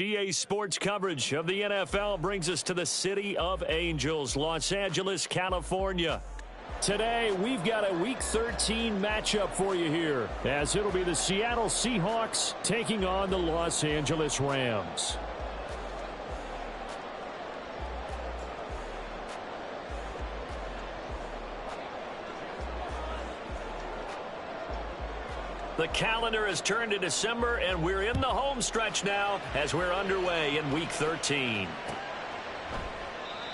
GA Sports coverage of the NFL brings us to the City of Angels, Los Angeles, California. Today, we've got a Week 13 matchup for you here, as it'll be the Seattle Seahawks taking on the Los Angeles Rams. The calendar has turned to December, and we're in the home stretch now as we're underway in Week 13.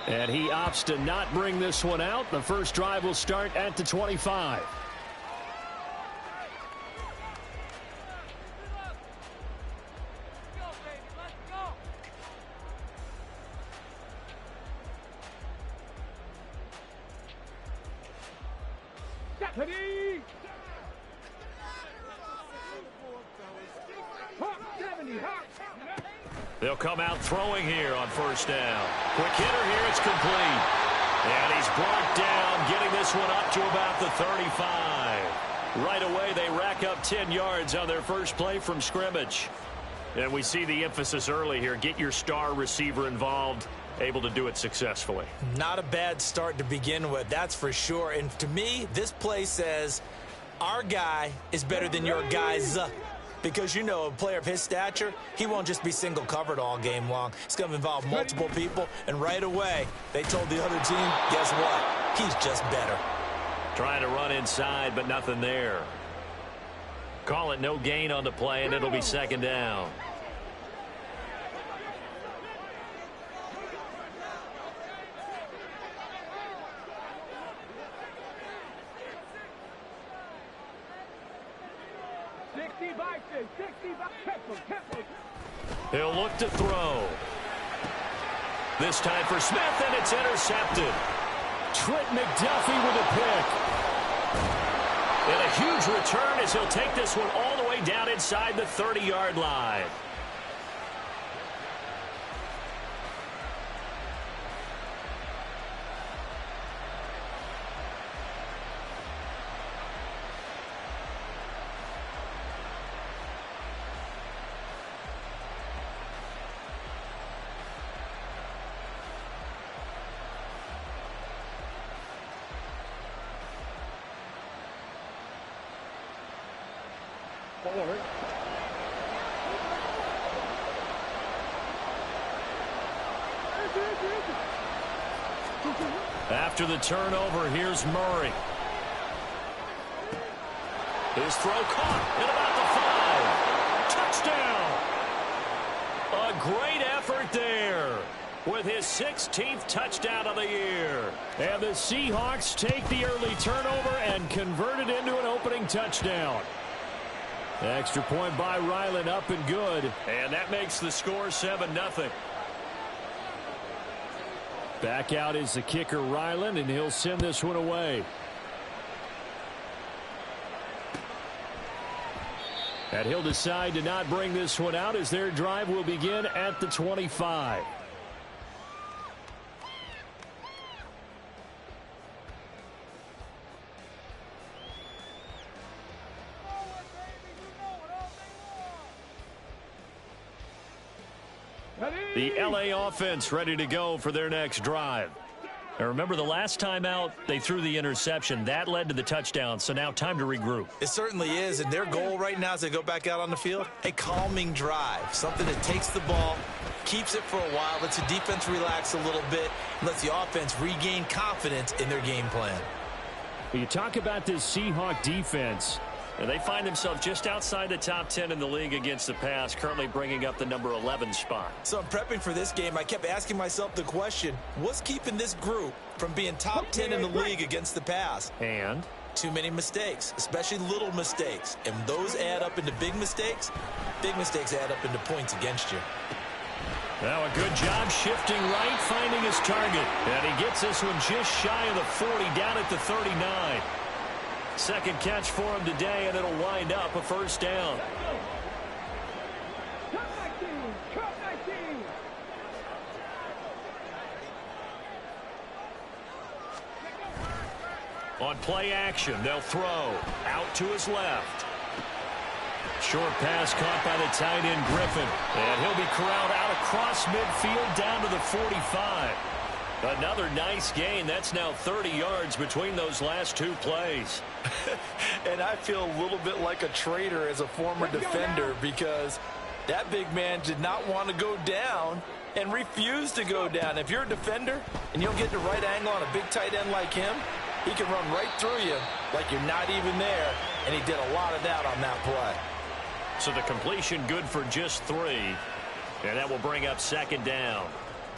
And he opts to not bring this one out. The first drive will start at the 25. They'll come out throwing here on first down. Quick hitter here, it's complete. And he's brought down, getting this one up to about the 35. Right away, they rack up 10 yards on their first play from scrimmage. And we see the emphasis early here. Get your star receiver involved, able to do it successfully. Not a bad start to begin with, that's for sure. And to me, this play says, our guy is better than your guys. Because, you know, a player of his stature, he won't just be single covered all game long. It's going to involve multiple people, and right away, they told the other team, guess what? He's just better. Trying to run inside, but nothing there. Call it no gain on the play, and it'll be second down. He'll look to throw. This time for Smith, and it's intercepted. Trent McDuffie with a pick. And a huge return as he'll take this one all the way down inside the 30-yard line. After the turnover, here's Murray. His throw caught at about the 5. Touchdown! A great effort there with his 16th touchdown of the year. And the Seahawks take the early turnover and convert it into an opening touchdown. Extra point by Ryland, up and good. And that makes the score 7-0. Back out is the kicker, Ryland, and he'll send this one away. And he'll decide to not bring this one out as their drive will begin at the 25. The LA offense ready to go for their next drive. Now remember, the last time out, they threw the interception. That led to the touchdown, so now time to regroup. It certainly is, and their goal right now as they go back out on the field, a calming drive, something that takes the ball, keeps it for a while, lets the defense relax a little bit, and lets the offense regain confidence in their game plan. When you talk about this Seahawk defense, and they find themselves just outside the top 10 in the league against the pass, currently bringing up the number 11 spot. So I'm prepping for this game. I kept asking myself the question, what's keeping this group from being top 10 in the league against the pass? And? Too many mistakes, especially little mistakes. And those add up into big mistakes. Big mistakes add up into points against you. Now a good job shifting right, finding his target. And he gets this one just shy of the 40, down at the 39. Second catch for him today, and it'll wind up a first down. On play action, they'll throw out to his left. Short pass caught by the tight end Griffin. And he'll be corralled out across midfield down to the 45. Another nice gain. That's now 30 yards between those last two plays. And I feel a little bit like a traitor as a former defender because that big man did not want to go down and refused to go down. If you're a defender and you don't get the right angle on a big tight end like him, he can run right through you like you're not even there, and he did a lot of that on that play. So the completion good for just 3, and that will bring up second down.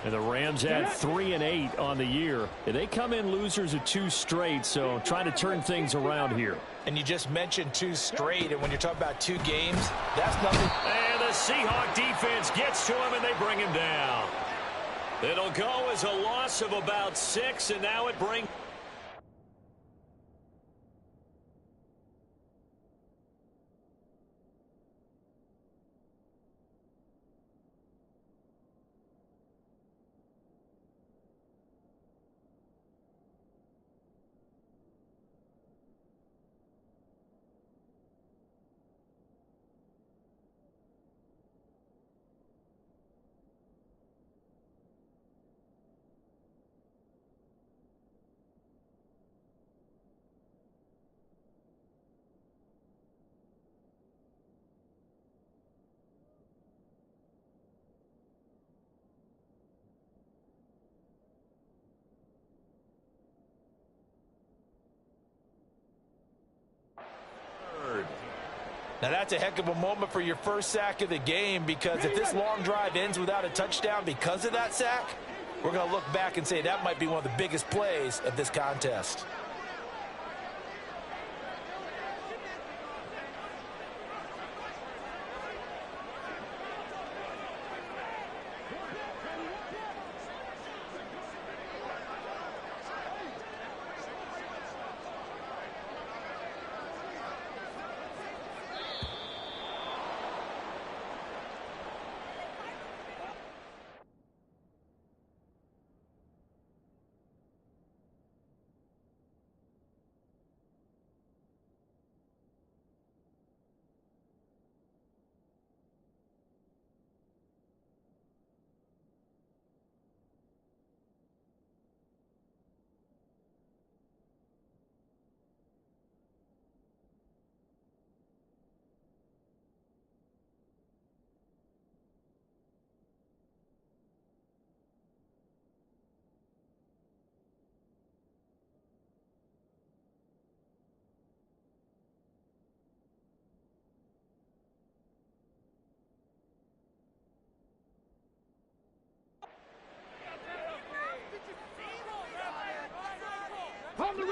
And the Rams had 3 and 8 on the year. And they come in losers of 2 straight, so trying to turn things around here. And you just mentioned 2 straight, and when you're talking about 2 games, that's nothing. And the Seahawk defense gets to him, and they bring him down. It'll go as a loss of about 6, and now it brings... Now, that's a heck of a moment for your first sack of the game, because if this long drive ends without a touchdown because of that sack, we're going to look back and say that might be one of the biggest plays of this contest.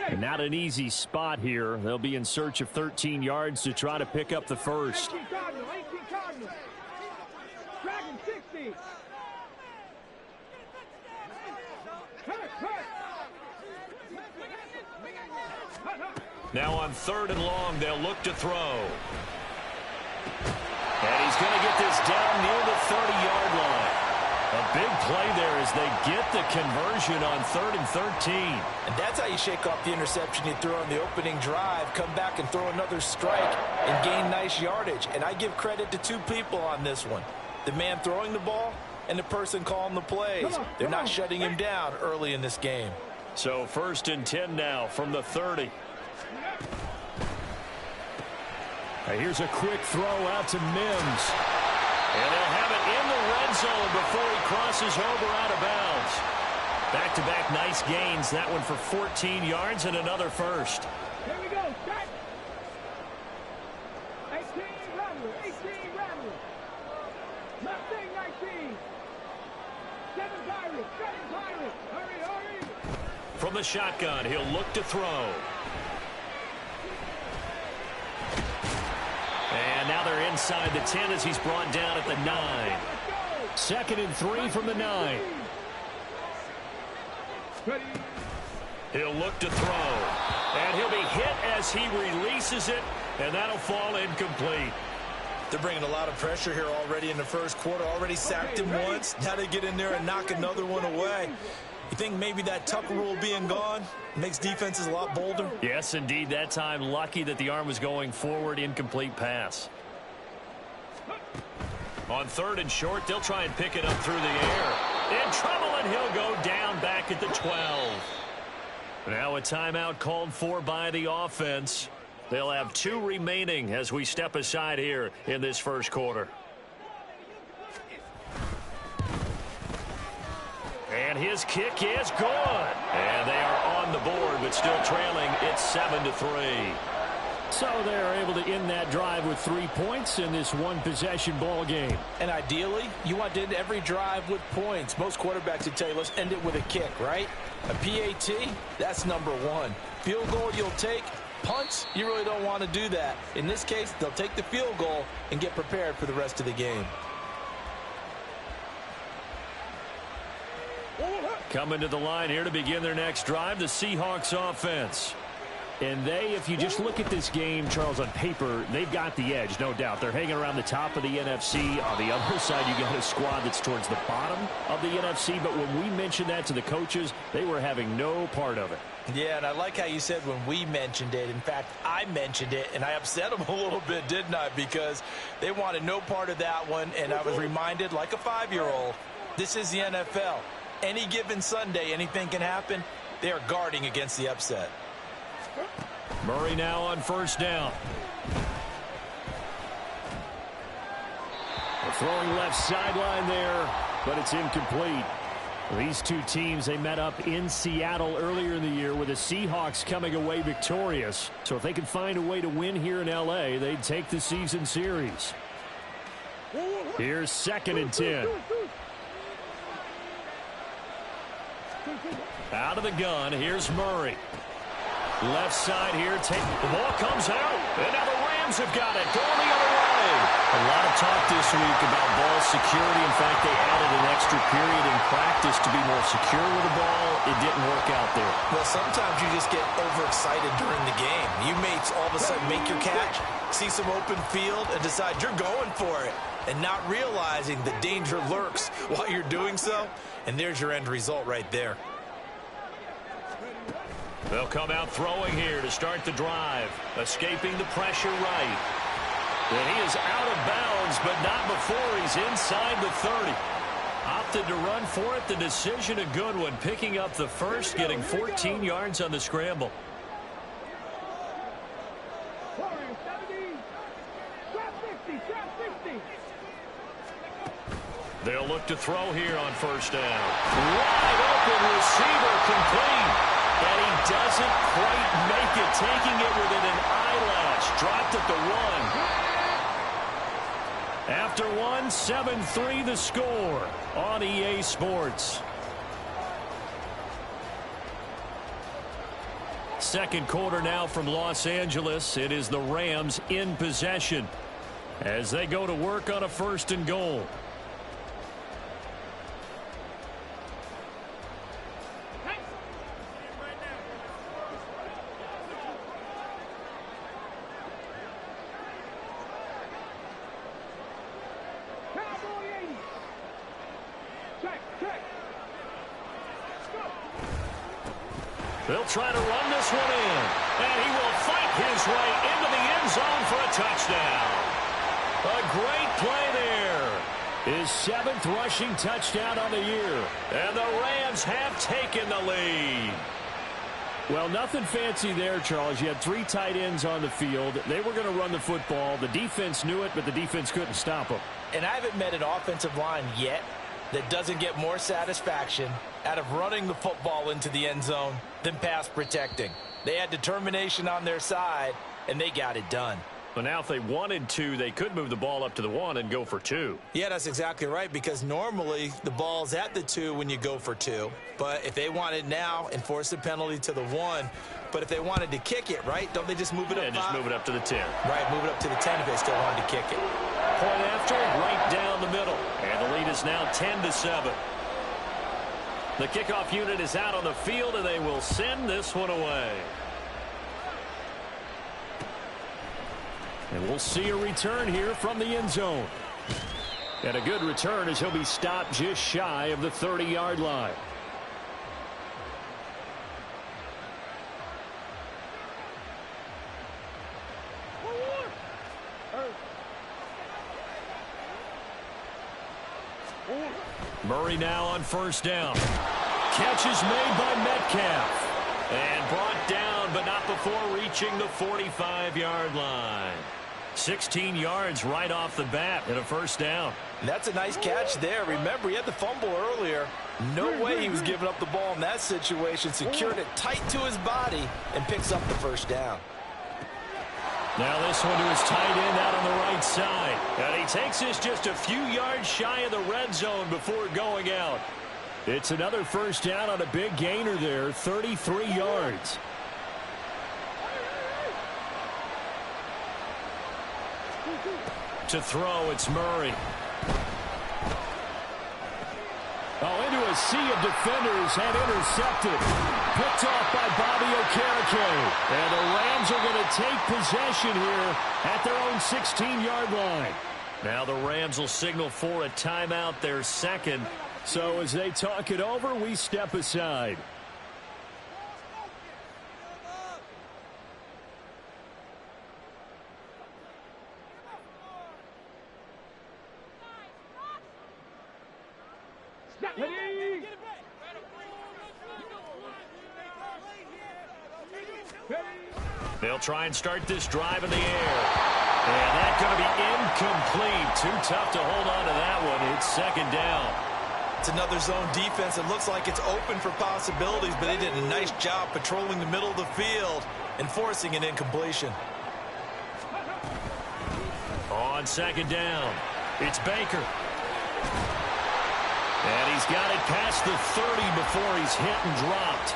And not an easy spot here. They'll be in search of 13 yards to try to pick up the first. 18 Cardinals. Dragon 60. Now on 3rd and long, they'll look to throw. And he's going to get this down near the 30-yard line. A big play there as they get the conversion on 3rd and 13. And that's how you shake off the interception you threw on the opening drive, come back and throw another strike and gain nice yardage. And I give credit to 2 people on this one. The man throwing the ball and the person calling the plays. They're not shutting him down early in this game. So 1st and 10 now from the 30. Now here's a quick throw out to Mims. And they'll have it in the red zone before he crosses over out of bounds. Back-to-back nice gains. That one for 14 yards and another first. Here we go. Start. 18 Ramblers. 18 Ramblers. Mustang 19. 7 Pirates. 7 Pirates. Hurry, hurry. From the shotgun, he'll look to throw. And now they're inside the 10 as he's brought down at the 9. 2nd and 3 from the 9. He'll look to throw. And he'll be hit as he releases it, and that'll fall incomplete. They're bringing a lot of pressure here already in the first quarter. Already sacked him once. Now they get in there and knock another one away. You think maybe that Tucker rule being gone makes defenses a lot bolder? Yes, indeed. That time, lucky that the arm was going forward. Incomplete pass. On 3rd and short, they'll try and pick it up through the air. In trouble, and he'll go down back at the 12. Now a timeout called for by the offense. They'll have 2 remaining as we step aside here in this first quarter. And his kick is good. And they are on the board, but still trailing. It's 7-3. So they're able to end that drive with 3 points in this one-possession ball game. And ideally, you want to end every drive with points. Most quarterbacks would tell you, let's end it with a kick, right? A PAT, that's number 1. Field goal you'll take. Punts, you really don't want to do that. In this case, they'll take the field goal and get prepared for the rest of the game. Coming to the line here to begin their next drive, the Seahawks offense. And if you just look at this game, Charles, on paper, they've got the edge, no doubt. They're hanging around the top of the NFC. On the other side, you got a squad that's towards the bottom of the NFC. But when we mentioned that to the coaches, they were having no part of it. Yeah, and I like how you said when we mentioned it. In fact, I mentioned it, and I upset them a little bit, didn't I? Because they wanted no part of that one, and I was reminded, like a 5-year-old, this is the NFL. Any given Sunday, anything can happen. They are guarding against the upset. Murray now on 1st down. A throwing left sideline there, but it's incomplete. These 2 teams, they met up in Seattle earlier in the year with the Seahawks coming away victorious. So if they can find a way to win here in L.A., they'd take the season series. Here's 2nd and 10. Out of the gun, here's Murray. Left side here, the ball comes out, and now the Rams have got it, going the other way. A lot of talk this week about ball security. In fact, they added an extra period in practice to be more secure with the ball. It didn't work out there. Well, sometimes you just get overexcited during the game. You may all of a sudden make your catch, see some open field, and decide you're going for it, and not realizing the danger lurks while you're doing so, and there's your end result right there. They'll come out throwing here to start the drive. Escaping the pressure right. And he is out of bounds, but not before he's inside the 30. Opted to run for it. The decision a good one. Picking up the first, getting 14 yards on the scramble. They'll look to throw here on 1st down. Wide open receiver complete. And he doesn't quite make it, taking it within an eyelash. Dropped at the 1. After 1, 7-3 the score on EA Sports. Second quarter now from Los Angeles. It is the Rams in possession as they go to work on a 1st and goal. They'll try to run this one in, and he will fight his way into the end zone for a touchdown. A great play there. His 7th rushing touchdown on the year, and the Rams have taken the lead. Well, nothing fancy there, Charles. You had 3 tight ends on the field. They were going to run the football. The defense knew it, but the defense couldn't stop them. And I haven't met an offensive line yet that doesn't get more satisfaction out of running the football into the end zone than pass protecting. They had determination on their side, and they got it done. But now if they wanted to, they could move the ball up to the 1 and go for 2. Yeah, that's exactly right, because normally the ball's at the 2 when you go for 2. But if they want it now, enforce the penalty to the 1. But if they wanted to kick it, right, don't they just move it up? Yeah, just move it up to the 10. Right, move it up to the 10 if they still wanted to kick it. Point after, right down the middle. And the lead is now 10-7. The kickoff unit is out on the field, and they will send this one away. And we'll see a return here from the end zone. And a good return as he'll be stopped just shy of the 30-yard line. Murray now on first down. Catch is made by Metcalf. And brought down, but not before reaching the 45-yard line. 16 yards right off the bat and a first down. And that's a nice catch there. Remember, he had the fumble earlier. No way he was giving up the ball in that situation. Secured it tight to his body and picks up the first down. Now this one to his tight end out on the right side. And he takes this just a few yards shy of the red zone before going out. It's another first down on a big gainer there, 33 yards. To throw, it's Murray. Oh, into a sea of defenders and intercepted. Picked off by Bobby Okereke. And the Rams are going to take possession here at their own 16-yard line. Now the Rams will signal for a timeout, their second. So as they talk it over, we step aside. They'll try and start this drive in the air. And that's going to be incomplete. Too tough to hold on to that one. It's second down. It's another zone defense. It looks like it's open for possibilities, but they did a nice job patrolling the middle of the field and forcing an incompletion. On second down, it's Baker. And he's got it past the 30 before he's hit and dropped.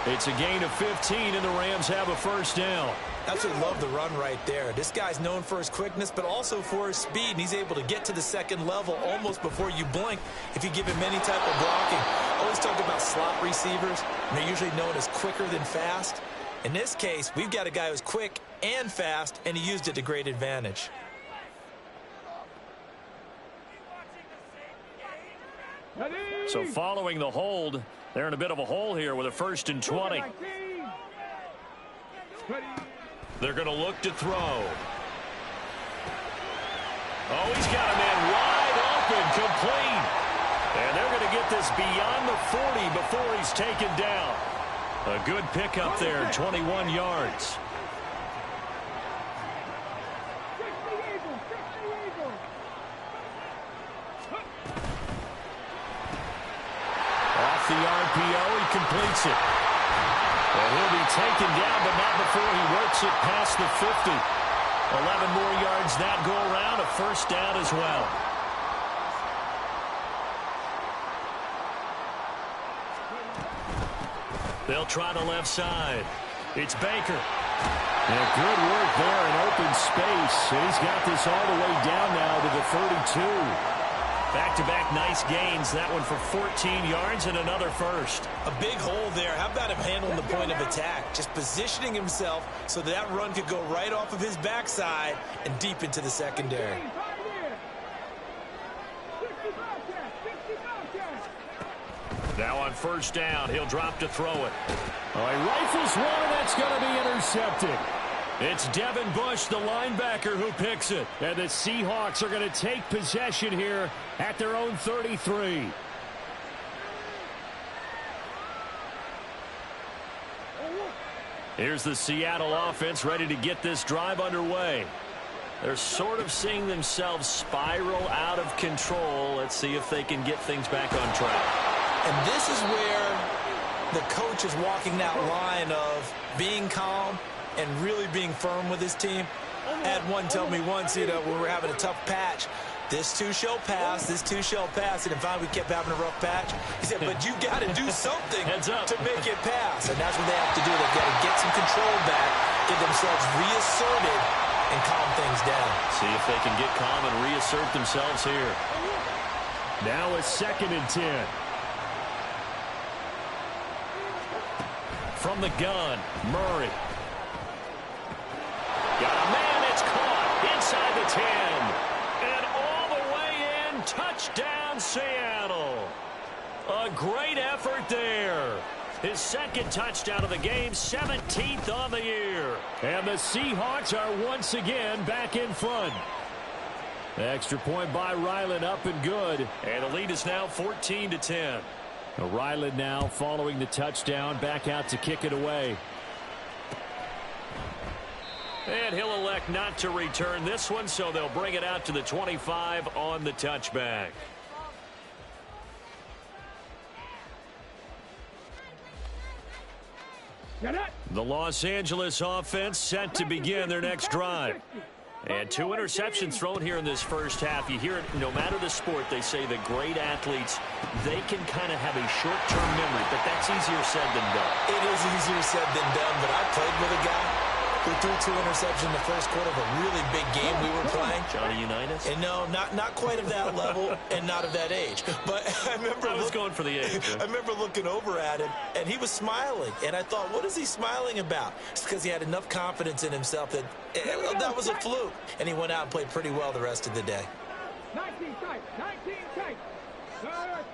It's a gain of 15, and the Rams have a first down. Absolutely love the run right there. This guy's known for his quickness, but also for his speed, and he's able to get to the second level almost before you blink if you give him any type of blocking. Always talk about slot receivers, and they're usually known as quicker than fast. In this case, we've got a guy who's quick and fast, and he used it to great advantage. So following the hold, they're in a bit of a hole here with a 1st and 20. They're going to look to throw. Oh, he's got a man wide open, complete. And they're going to get this beyond the 40 before he's taken down. A good pickup there, 21 yards. Off the RPO, he completes it. And he'll be taken down, but not before he works it past the 50. 11 more yards that go around, a first down as well. They'll try the left side. It's Baker. Yeah, good work there in open space. He's got this all the way down now to the 32. Back-to-back nice gains. That one for 14 yards and another first. A big hole there. How about him handling the point of attack? Just positioning himself so that run could go right off of his backside and deep into the secondary. Now on first down, he'll drop to throw it. Oh, he rifles one, and that's going to be intercepted. It's Devin Bush, the linebacker, who picks it. And the Seahawks are going to take possession here at their own 33. Here's the Seattle offense ready to get this drive underway. They're sort of seeing themselves spiral out of control. Let's see if they can get things back on track. And this is where the coach is walking that line of being calm and really being firm with his team. Had one tell me once, you know, when we're having a tough patch, this too shall pass, this too shall pass. And if we kept having a rough patch, he said, but you got to do something to make it pass. And that's what they have to do. They've got to get some control back, get themselves reasserted, and calm things down. See if they can get calm and reassert themselves here. Now a 2nd and 10. From the gun, Murray. Got a man, it's caught inside the 10. And all the way in, touchdown Seattle. A great effort there. His 2nd touchdown of the game, 17th on the year. And the Seahawks are once again back in front. The extra point by Ryland up and good. And the lead is now 14-10. Ryland now following the touchdown, back out to kick it away. And he'll elect not to return this one, so they'll bring it out to the 25 on the touchback. The Los Angeles offense set to begin their next drive. And 2 interceptions thrown here in this first half. You hear it, no matter the sport, they say that great athletes, they can kind of have a short-term memory, but that's easier said than done. It is easier said than done, but I played with a guy who threw 2 interceptions in the first quarter of a really big game we were playing. Johnny Unitas? And no, not quite of that level and not of that age. But I remember I was going for the age. I remember looking over at him, and he was smiling. And I thought, what is he smiling about? It's because he had enough confidence in himself that that was a fluke. And he went out and played pretty well the rest of the day. 19 tight, 19 tight. Hurt.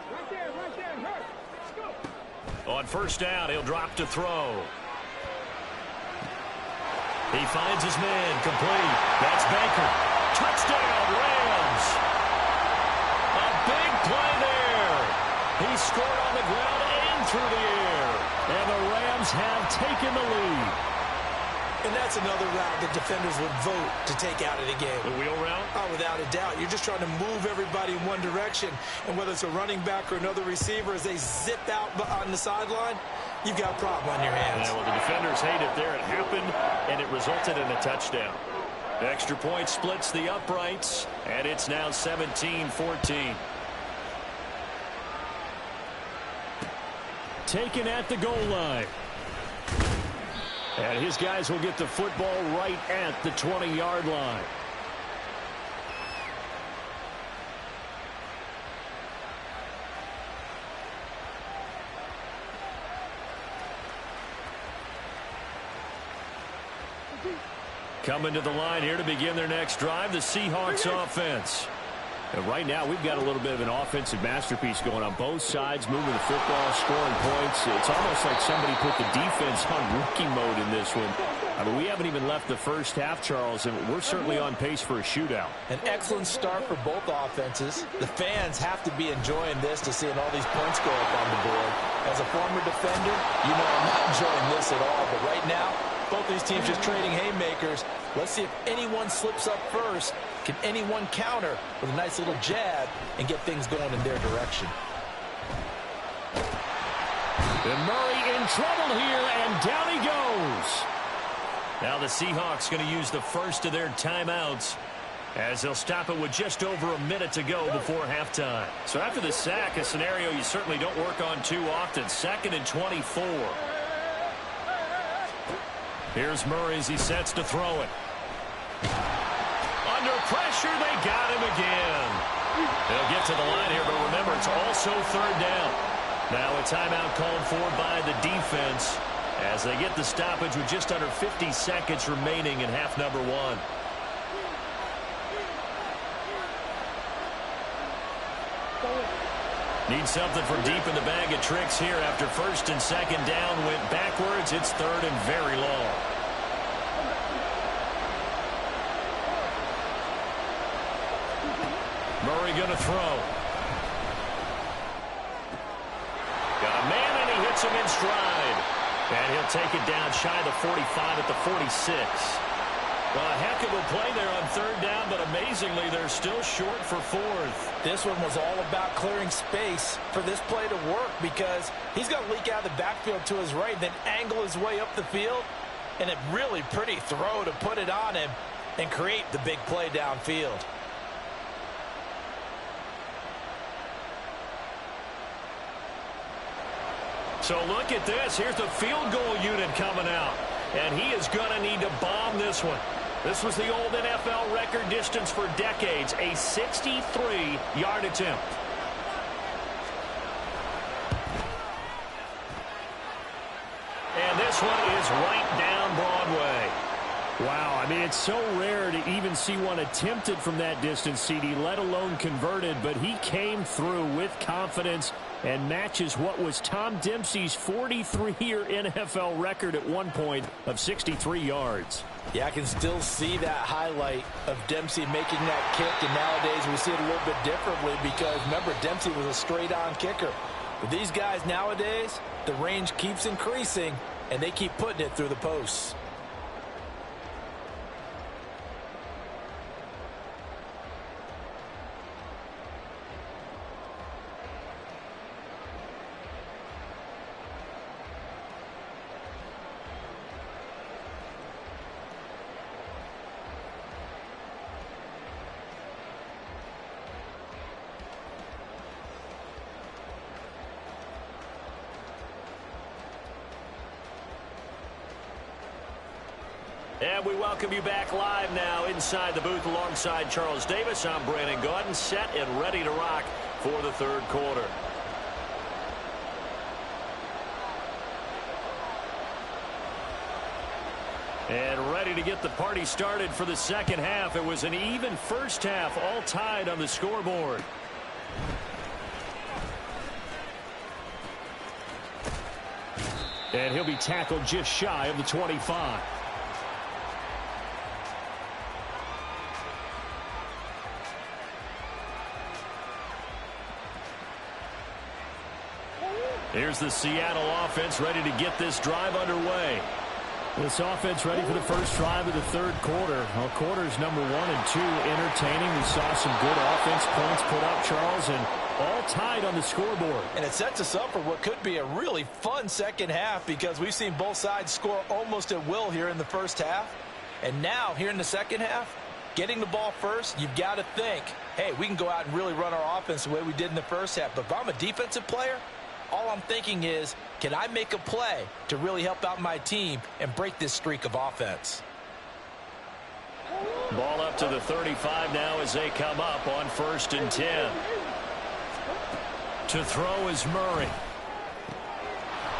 Right there, hurt. Go. On first down, he'll drop to throw. He finds his man, complete. That's Baker. Touchdown, Rams. A big play there. He scored on the ground and through the air. And the Rams have taken the lead. And that's another route that defenders would vote to take out of the game. The wheel route? Oh, without a doubt. You're just trying to move everybody in one direction. And whether it's a running back or another receiver, as they zip out on the sideline, you've got a problem on your hands. Yeah, well, the defenders hate it there. It happened, and it resulted in a touchdown. The extra point splits the uprights, and it's now 17-14. Taken at the goal line. And his guys will get the football right at the 20-yard line. Coming to the line here to begin their next drive, the Seahawks offense. And right now, we've got a little bit of an offensive masterpiece going on both sides, moving the football, scoring points. It's almost like somebody put the defense on rookie mode in this one. I mean, we haven't even left the first half, Charles, and we're certainly on pace for a shootout. An excellent start for both offenses. The fans have to be enjoying this to seeing all these points go up on the board. As a former defender, you know I'm not enjoying this at all. But right now, both these teams just trading haymakers. Let's see if anyone slips up first. Can anyone counter with a nice little jab and get things going in their direction? And Murray in trouble here, and down he goes. Now the Seahawks going to use the first of their timeouts as they'll stop it with just over a minute to go before halftime. So after the sack, a scenario you certainly don't work on too often. 2nd and 24. Here's Murray as he sets to throw it. Under pressure, they got him again. They'll get to the line here, but remember, it's also 3rd down. Now a timeout called for by the defense as they get the stoppage with just under 50 seconds remaining in half number 1. Need something from deep in the bag of tricks here after 1st and 2nd down went backwards. It's 3rd and very long. Murray going to throw. Got a man, and he hits him in stride. And he'll take it down shy of the 45 at the 46. Well, a heck of a play there on 3rd down, but amazingly, they're still short for 4th. This one was all about clearing space for this play to work because he's going to leak out of the backfield to his right, then angle his way up the field, and a really pretty throw to put it on him and create the big play downfield. So look at this. Here's the field goal unit coming out. And he is going to need to bomb this one. This was the old NFL record distance for decades, a 63-yard attempt. And this one is right down Broadway. Wow, I mean, it's so rare to even see one attempted from that distance, CD, let alone converted, but he came through with confidence and matches what was Tom Dempsey's 43-year NFL record at one point of 63 yards. Yeah, I can still see that highlight of Dempsey making that kick, and nowadays we see it a little bit differently because, remember, Dempsey was a straight-on kicker. But these guys nowadays, the range keeps increasing, and they keep putting it through the posts. And we welcome you back live now inside the booth alongside Charles Davis. I'm Brandon Gaudin, set and ready to rock for the third quarter. And ready to get the party started for the second half. It was an even first half, all tied on the scoreboard. And he'll be tackled just shy of the 25. Here's the Seattle offense ready to get this drive underway. This offense ready for the first drive of the third quarter. Well, quarters number 1 and 2 entertaining. We saw some good offense points put up, Charles, and all tied on the scoreboard. And it sets us up for what could be a really fun second half because we've seen both sides score almost at will here in the first half. And now, here in the second half, getting the ball first, you've got to think, hey, we can go out and really run our offense the way we did in the first half. But if I'm a defensive player, all I'm thinking is, can I make a play to really help out my team and break this streak of offense? Ball up to the 35 now as they come up on 1st and 10. To throw is Murray.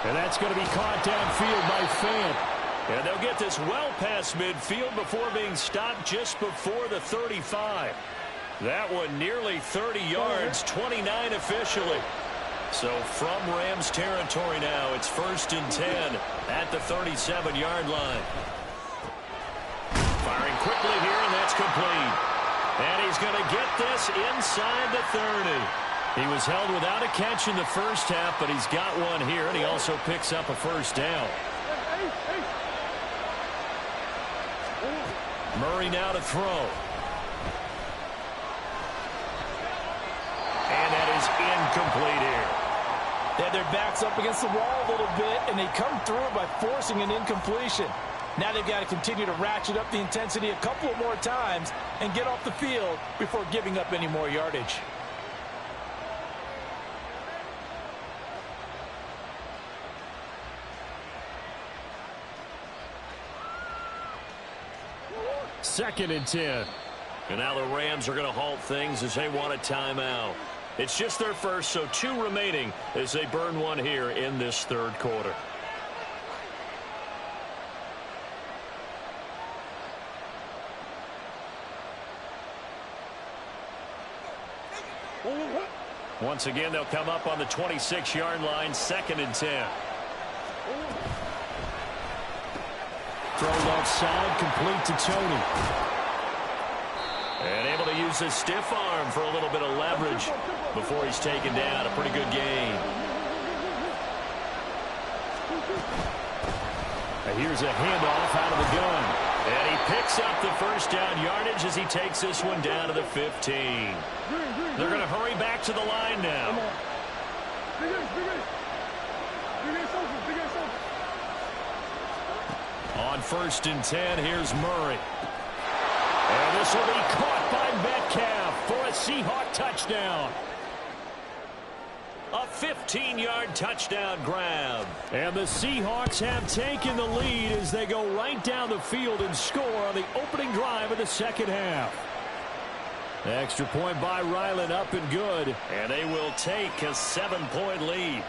And that's going to be caught downfield by Fant. And they'll get this well past midfield before being stopped just before the 35. That one nearly 30 yards, 29 officially. So from Rams territory now, it's 1st and 10 at the 37-yard line. Firing quickly here, and that's complete. And he's going to get this inside the 30. He was held without a catch in the first half, but he's got one here, and he also picks up a first down. Murray now to throw. And that is incomplete here. They had their backs up against the wall a little bit, and they come through by forcing an incompletion. Now they've got to continue to ratchet up the intensity a couple of more times and get off the field before giving up any more yardage. Second and 10. And now the Rams are going to halt things as they want a timeout. It's just their first, so 2 remaining as they burn one here in this third quarter. Once again, they'll come up on the 26-yard line, 2nd and 10. Throw left side, complete to Tony. And able to use his stiff arm for a little bit of leverage before he's taken down. A pretty good gain. And here's a handoff out of the gun. And he picks up the first down yardage as he takes this one down to the 15. They're going to hurry back to the line now. On 1st and 10, here's Murray. And this will be caught by Metcalf for a Seahawk touchdown. A 15-yard touchdown grab. And the Seahawks have taken the lead as they go right down the field and score on the opening drive of the second half. Extra point by Ryland, up and good. And they will take a 7-point lead.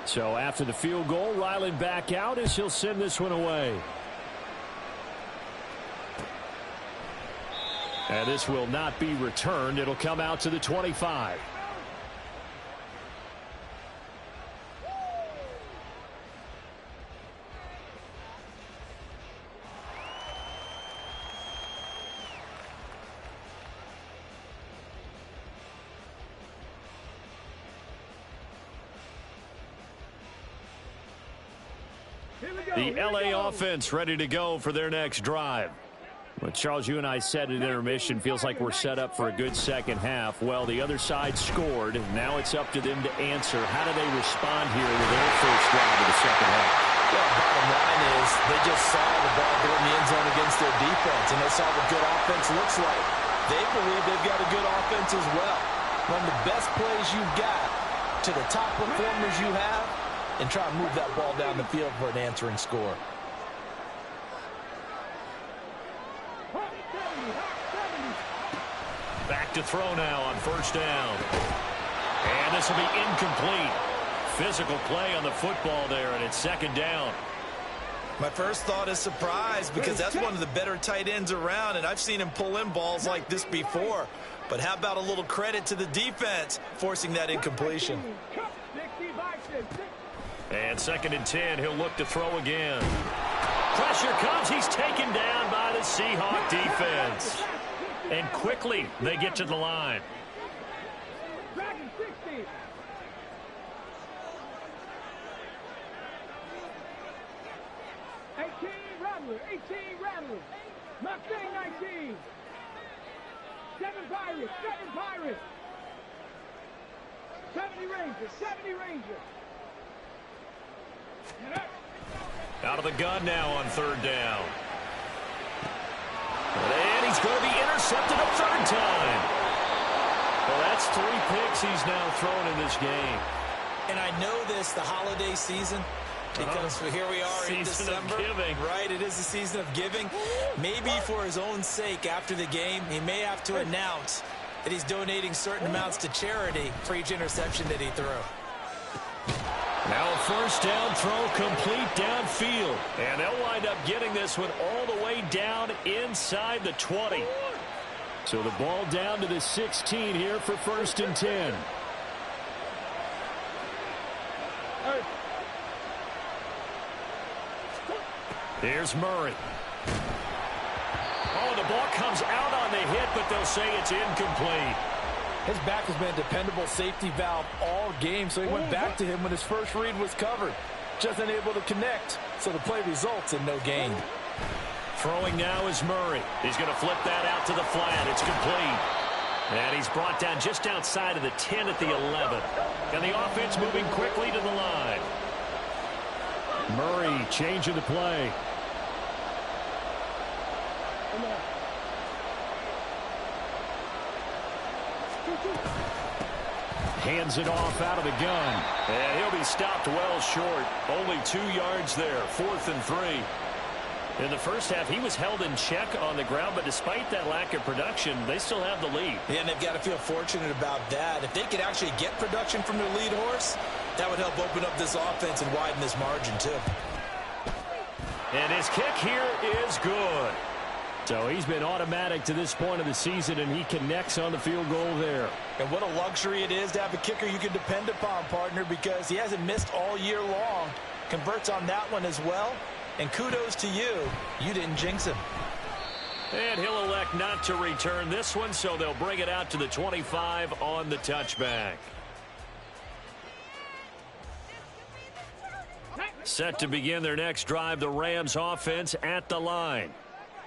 So after the field goal, Ryland back out as he'll send this one away. And this will not be returned. It'll come out to the 25. The LA offense ready to go for their next drive. Well, Charles, you and I said at intermission, feels like we're set up for a good second half. Well, the other side scored. Now it's up to them to answer. How do they respond here with their first drive of the second half? Well, bottom line is they just saw the ball go in the end zone against their defense, and they saw what good offense looks like. They believe they've got a good offense as well. Run the best plays you've got to the top performers you have, and try to move that ball down the field for an answering score. Back to throw now on first down. And this will be incomplete. Physical play on the football there, and it's second down. My first thought is surprise, because that's one of the better tight ends around, and I've seen him pull in balls like this before. But how about a little credit to the defense forcing that incompletion? And second and 10, he'll look to throw again. Pressure comes. He's taken down by the Seahawk defense. And quickly, they get to the line. Dragon 60. Rattler, 18 Rattler. Mustang 19. 7 Pirates. 70 Rangers. Out of the gun now on third down. And he's going to be intercepted a third time. Well, that's 3 picks he's now thrown in this game. And I know this, the holiday season, because here we are in December. Season of giving. Right, it is the season of giving. Maybe for his own sake after the game, he may have to announce that he's donating certain amounts to charity for each interception that he threw. Now a first down throw complete downfield. And they'll wind up getting this one all the way down inside the 20. So the ball down to the 16 here for first and 10. Here's Murray. Oh, the ball comes out on the hit, but they'll say it's incomplete. His back has been a dependable safety valve all game, so he went back to him when his first read was covered. Just unable to connect, so the play results in no gain. Throwing now is Murray. He's going to flip that out to the flat. It's complete. And he's brought down just outside of the 10 at the 11. And the offense moving quickly to the line. Murray changing the play. Hands it off out of the gun. And he'll be stopped well short. Only 2 yards there. 4th and 3. In the first half, he was held in check on the ground, but despite that lack of production, they still have the lead. Yeah, and they've got to feel fortunate about that. If they could actually get production from their lead horse, that would help open up this offense and widen this margin, too. And his kick here is good. So he's been automatic to this point of the season, and he connects on the field goal there. And what a luxury it is to have a kicker you can depend upon, partner, because he hasn't missed all year long. Converts on that one as well. And kudos to you. You didn't jinx him. And he'll elect not to return this one, so they'll bring it out to the 25 on the touchback. Set to begin their next drive, the Rams offense at the line.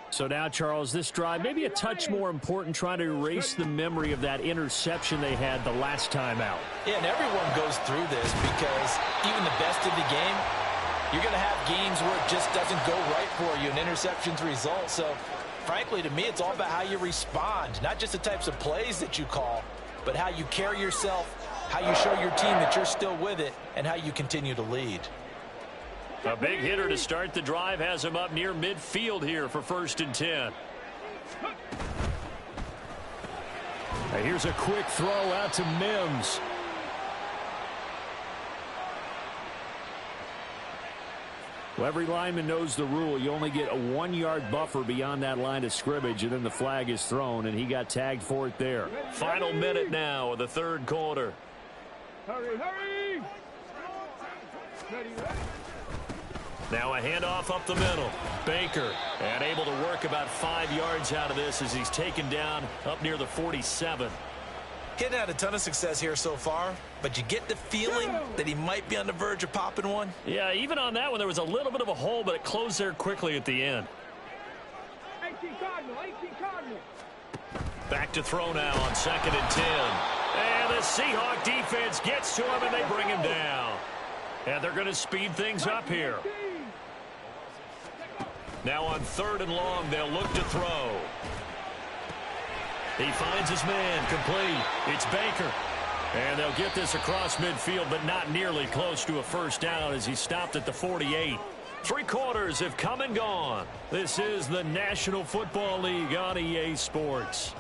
So now, Charles, this drive maybe a touch more important, trying to erase the memory of that interception they had the last time out. Yeah, and everyone goes through this because even the best of the game, you're going to have games where it just doesn't go right for you, and interceptions result. So, frankly, to me, it's all about how you respond, not just the types of plays that you call, but how you carry yourself, how you show your team that you're still with it, and how you continue to lead. A big hitter to start the drive has him up near midfield here for first and 10. Now here's a quick throw out to Mims. Well, every lineman knows the rule. You only get a 1-yard buffer beyond that line of scrimmage, and then the flag is thrown, and he got tagged for it there. Final minute now of the third quarter. Hurry, hurry! Ready, ready? Now a handoff up the middle. Baker, and able to work about 5 yards out of this as he's taken down up near the 47. He hadn't had a ton of success here so far, but you get the feeling that he might be on the verge of popping one. Yeah, even on that one, there was a little bit of a hole, but it closed there quickly at the end. 18 Cardinal, 18 Cardinal. Back to throw now on 2nd and 10. And the Seahawk defense gets to him, and they bring him down. And they're going to speed things up here. Now on 3rd and long, they'll look to throw. He finds his man, complete. It's Baker. And they'll get this across midfield, but not nearly close to a first down as he stopped at the 48. 3 quarters have come and gone. This is the National Football League on EA Sports.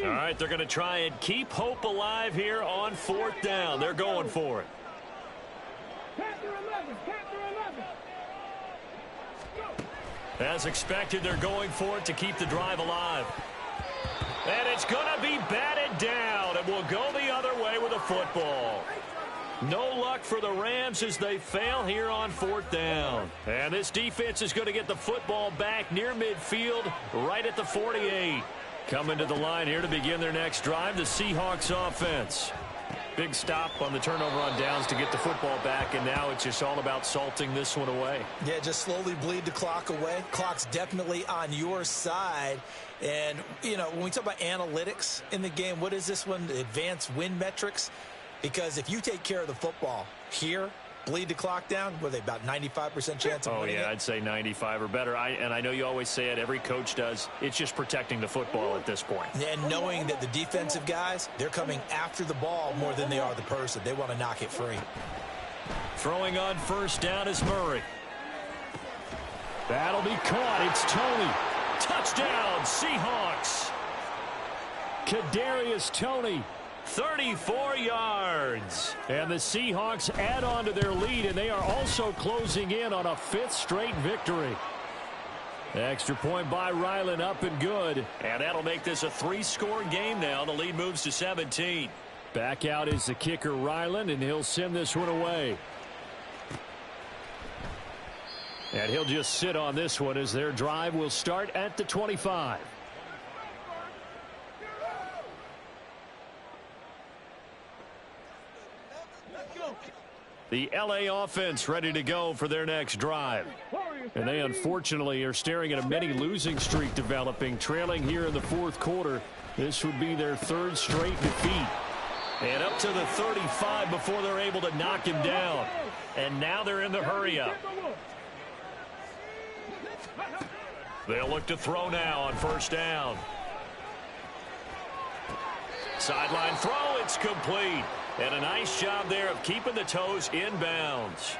All right, they're going to try and keep hope alive here on 4th down. They're going for it. Panther 11, Panther 11. Go. As expected, they're going for it to keep the drive alive. And it's going to be batted down, and will go the other way with a football. No luck for the Rams as they fail here on 4th down. And this defense is going to get the football back near midfield, right at the 48. Coming to the line here to begin their next drive, the Seahawks offense. Big stop on the turnover on downs to get the football back, and now it's just all about salting this one away. Yeah, just slowly bleed the clock away. Clock's definitely on your side. And, you know, when we talk about analytics in the game, what is this one? Advanced win metrics? Because if you take care of the football here, bleed the clock down, what are they, about 95% chance of winning it? I'd say 95 or better. And I know you always say it, every coach does. It's just protecting the football at this point. And knowing that the defensive guys, they're coming after the ball more than they are the person. They want to knock it free. Throwing on 1st down is Murray. That'll be caught. It's Toney. Touchdown, Seahawks. Kadarius Toney. 34 yards. And the Seahawks add on to their lead, and they are also closing in on a 5th straight victory. Extra point by Ryland, up and good. And that'll make this a 3-score game now. The lead moves to 17. Back out is the kicker, Ryland, and he'll send this one away. And he'll just sit on this one as their drive will start at the 25. The LA offense ready to go for their next drive. And they unfortunately are staring at a mini losing streak developing, trailing here in the 4th quarter. This would be their 3rd straight defeat. And up to the 35 before they're able to knock him down. And now they're in the hurry up. They'll look to throw now on 1st down. Sideline throw, it's complete. And a nice job there of keeping the toes inbounds.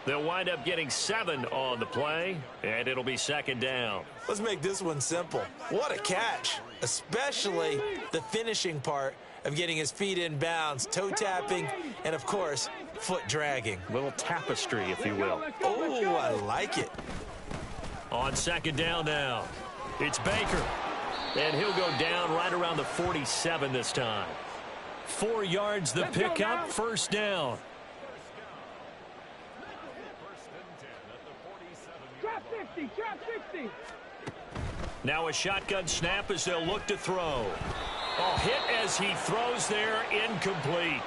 They'll wind up getting 7 on the play, and it'll be 2nd down. Let's make this one simple. What a catch, especially the finishing part of getting his feet in bounds, toe tapping, and, of course, foot dragging. Little tapestry, if you will. Oh, I like it. On 2nd down now, it's Baker. And he'll go down right around the 47 this time. 4 yards the pickup, 1st down. Trap 50, trap 60. Now a shotgun snap as they'll look to throw. Oh, hit as he throws there, incomplete.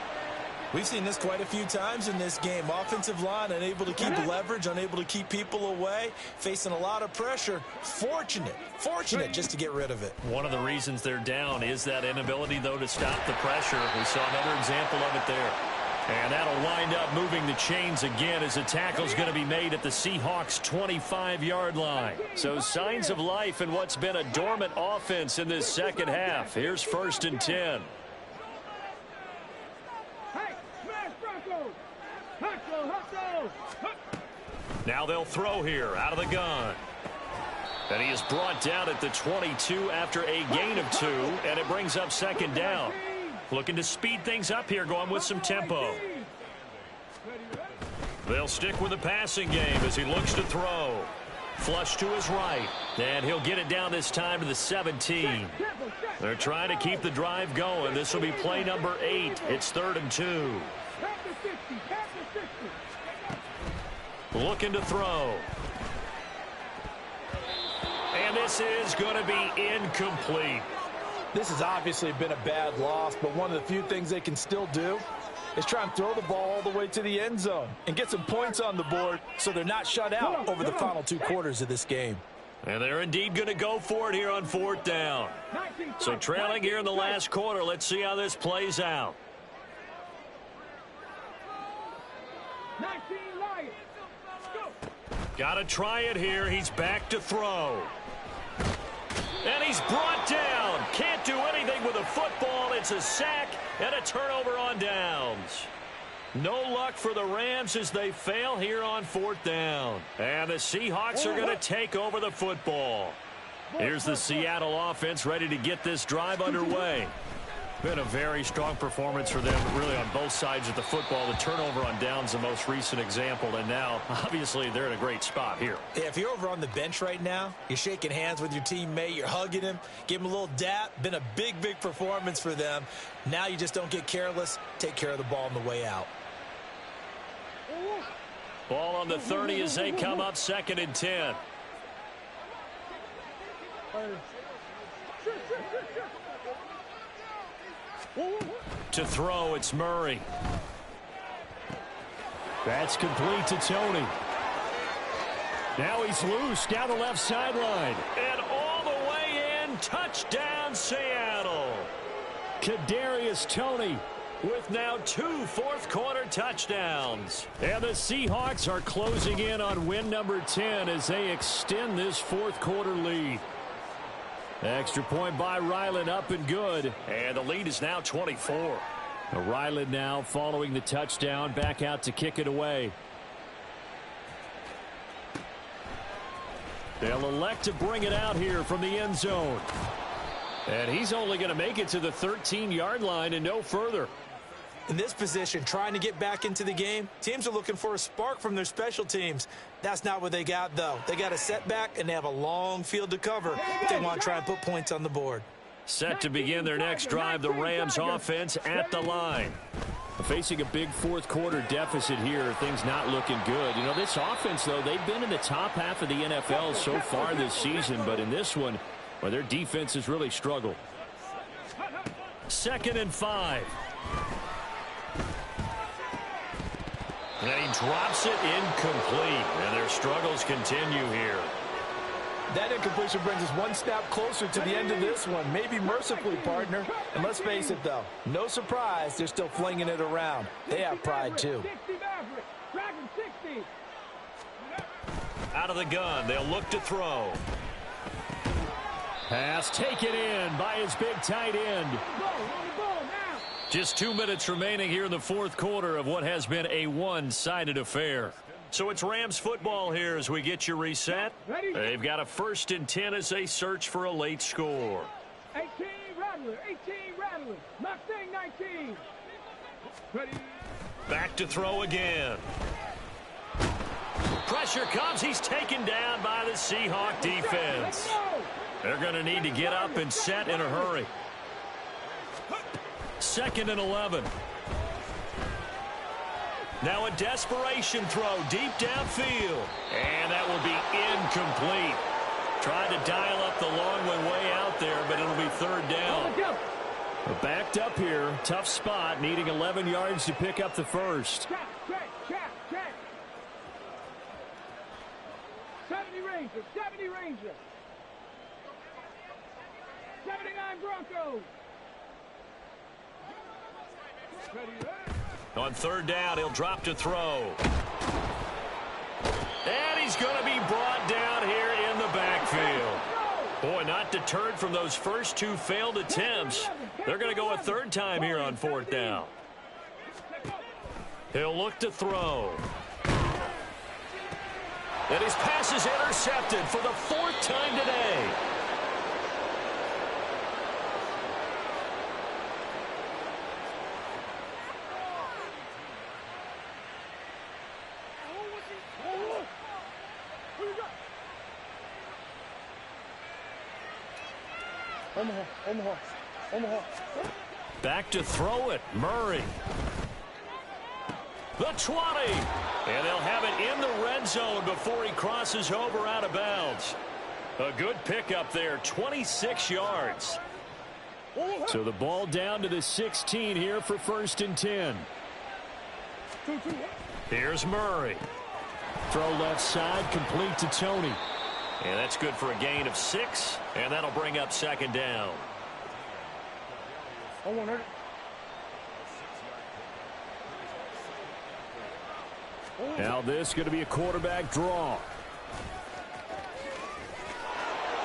We've seen this quite a few times in this game. Offensive line unable to keep leverage, unable to keep people away, facing a lot of pressure. Fortunate just to get rid of it. One of the reasons they're down is that inability, though, to stop the pressure. We saw another example of it there. And that'll wind up moving the chains again as a tackle's going to be made at the Seahawks' 25-yard line. So signs of life in what's been a dormant offense in this second half. Here's 1st and 10. Hustle, hustle. Now they'll throw here out of the gun. And he is brought down at the 22 after a gain of 2, and it brings up second down. Looking to speed things up here, going with some tempo. They'll stick with the passing game as he looks to throw. Flush to his right, and he'll get it down this time to the 17. They're trying to keep the drive going. This will be play number 8. It's 3rd and 2. Looking to throw. And this is going to be incomplete. This has obviously been a bad loss, but one of the few things they can still do is try and throw the ball all the way to the end zone and get some points on the board so they're not shut out over the final 2 quarters of this game. And they're indeed going to go for it here on 4th down. So trailing here in the last quarter, let's see how this plays out. 19 Lions. Got to try it here. He's back to throw. And he's brought down. Can't do anything with a football. It's a sack and a turnover on downs. No luck for the Rams as they fail here on 4th down. And the Seahawks are going to take over the football. Here's the Seattle offense ready to get this drive underway. Been a very strong performance for them, really, on both sides of the football. The turnover on downs, the most recent example, and now, obviously, they're in a great spot here. Yeah, if you're over on the bench right now, you're shaking hands with your teammate, you're hugging him, give him a little dap. Been a big, big performance for them. Now you just don't get careless. Take care of the ball on the way out. Ball on the 30 as they come up 2nd and 10. To throw, it's Murray. That's complete to Tony. Now he's loose down the left sideline. And all the way in, touchdown Seattle. Kadarius Toney with now 2 fourth-quarter touchdowns. And the Seahawks are closing in on win number 10 as they extend this 4th-quarter lead. Extra point by Ryland, up and good. And the lead is now 24. Ryland now following the touchdown, back out to kick it away. They'll elect to bring it out here from the end zone. And he's only going to make it to the 13-yard line and no further. In this position, trying to get back into the game, teams are looking for a spark from their special teams. That's not what they got, though. They got a setback, and they have a long field to cover if they want to try and put points on the board. Set to begin their next drive, the Rams offense at the line. Facing a big 4th-quarter deficit here, things not looking good. You know, this offense, though, they've been in the top half of the NFL so far this season, but in this one, well, their defense has really struggled. 2nd and 5. And he drops it incomplete, and their struggles continue here. That incompletion brings us one step closer to the end of this one. Maybe mercifully, partner. And let's face it, though, no surprise, they're still flinging it around. They have pride, too. Out of the gun, they'll look to throw. Pass taken in by his big tight end. Just 2 minutes remaining here in the 4th quarter of what has been a one-sided affair. So it's Rams football here as we get you reset. They've got a 1st and 10 as they search for a late score. 18 Rattler, 18 Rattler, Mustang 19. Ready. Back to throw again. Pressure comes. He's taken down by the Seahawk defense. They're going to need to get up and set in a hurry. 2nd and 11. Now a desperation throw deep downfield. And that will be incomplete. Tried to dial up the long one way out there, but it'll be 3rd down. Backed up here. Tough spot. Needing 11 yards to pick up the first. Check. 70 Rangers, 70 Rangers. 79 Broncos. On 3rd down, he'll drop to throw. And he's going to be brought down here in the backfield. Boy, not deterred from those first 2 failed attempts. They're going to go a 3rd time here on 4th down. He'll look to throw. And his pass is intercepted for the 4th time today. Omaha. Back to throw it, Murray. The 20. And they'll have it in the red zone before he crosses over out of bounds. A good pickup there, 26 yards. So the ball down to the 16 here for 1st and 10. Here's Murray. Throw left side, complete to Tony. And that's good for a gain of 6, and that'll bring up 2nd down. Now this is going to be a quarterback draw.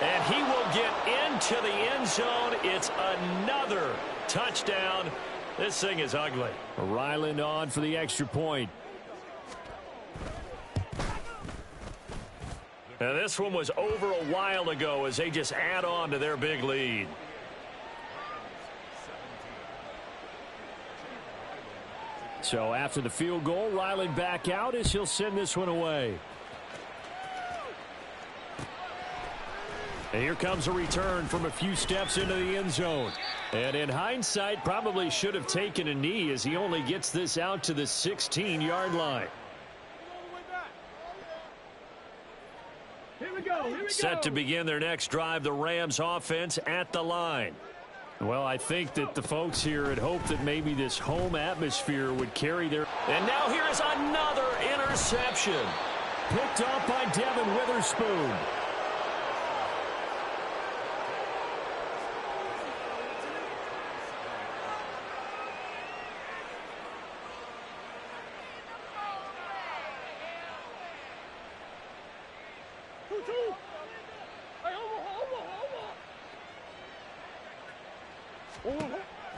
And he will get into the end zone. It's another touchdown. This thing is ugly. Ryland on for the extra point. Now this one was over a while ago as they just add on to their big lead. So after the field goal, Ryland back out as he'll send this one away. And here comes a return from a few steps into the end zone. And in hindsight, probably should have taken a knee as he only gets this out to the 16-yard line. Here we go. Set to begin their next drive, the Rams offense at the line. Well, I think that the folks here had hoped that maybe this home atmosphere would carry their... And now here is another interception. Picked off by Devin Witherspoon.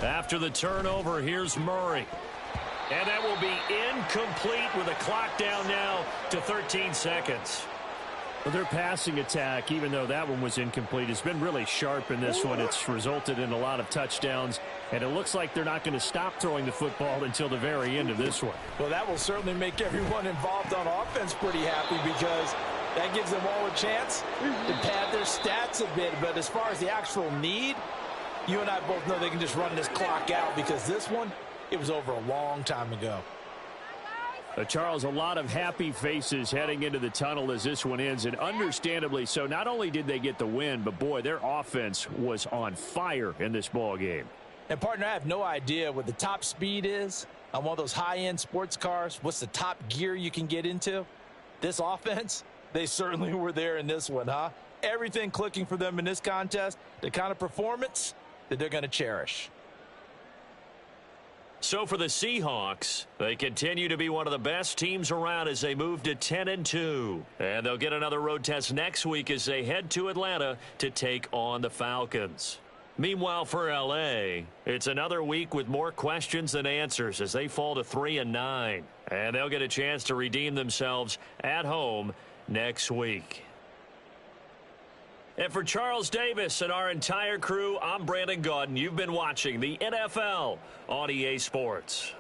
After the turnover, here's Murray. And that will be incomplete with the clock down now to 13 seconds. Well, their passing attack, even though that one was incomplete, has been really sharp in this one. It's resulted in a lot of touchdowns, and it looks like they're not going to stop throwing the football until the very end of this one. Well, that will certainly make everyone involved on offense pretty happy because that gives them all a chance to pad their stats a bit. But as far as the actual need, you and I both know they can just run this clock out because this one, it was over a long time ago. Charles, a lot of happy faces heading into the tunnel as this one ends, and understandably so. Not only did they get the win, but, boy, their offense was on fire in this ball game. And, partner, I have no idea what the top speed is on one of those high-end sports cars. What's the top gear you can get into? This offense, they certainly were there in this one, huh? Everything clicking for them in this contest, the kind of performance that they're going to cherish. So for the Seahawks, they continue to be one of the best teams around as they move to 10-2. And they'll get another road test next week as they head to Atlanta to take on the Falcons. Meanwhile, for L.A., it's another week with more questions than answers as they fall to 3-9. And they'll get a chance to redeem themselves at home next week. And for Charles Davis and our entire crew, I'm Brandon Gaudin. You've been watching the NFL on EA Sports.